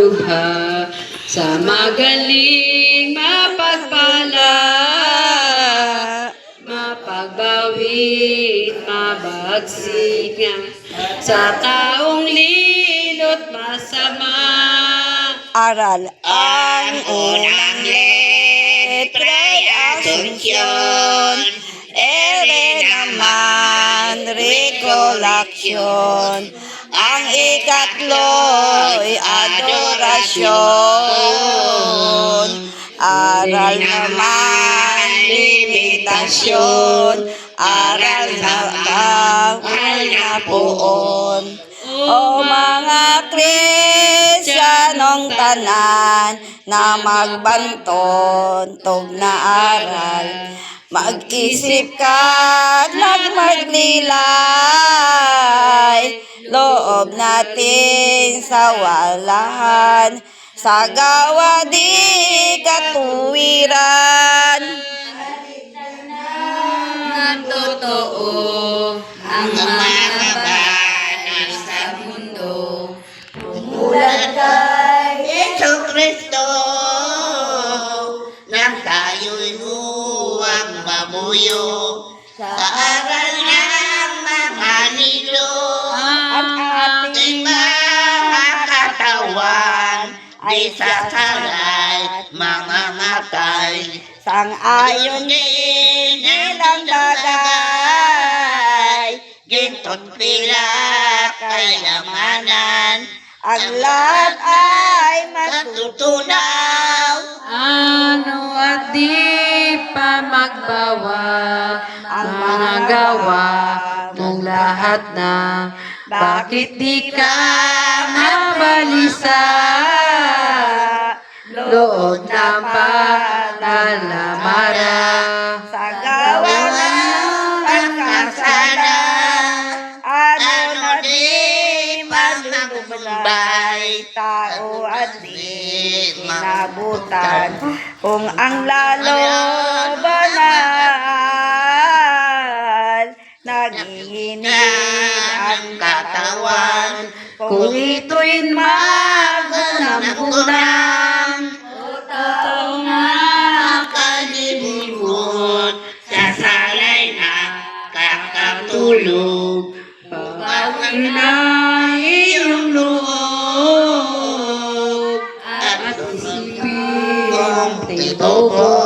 lubha sa magaling mapagpala, mapagbawit, mabagsik sa taong lilot masama. Aral ang unang letra'y Asunsyon, ere naman recollection. Ang ikatlo'y adorasyon, aral naman limitasyon, aral na bawal na poon. O mga Kristiyanong tanan na magbanton tog na aral, mag-isip ka maglilay, loob natin sa walahan, sa gawa di katuwiran. Ang totoo ang mga banal sa mundo, Mulat kay Yesu Kristo, nang tayo'y huwag mabuyo sa aral ng mga nilo. ang ating Mga katawan ay sasaray, mga matay, sang-ayon din nilang dagay, gintot pila kayamanan, ang lahat ay matutunaw. ano at di pa magbawa ang mga gawa mong lahat na. Bakit di ka mabalisa? Loob na panalamara Sa gawa ng pagkasala, ano na di malulubay, tao at di inabutan, kung ang lalo banal, nagiginig ang katawan, kung ito'y magunang-gunang. Totoo nga kalibot, sasalay na kakatulog. Pagawin na iyong loob at isipin Kung titobo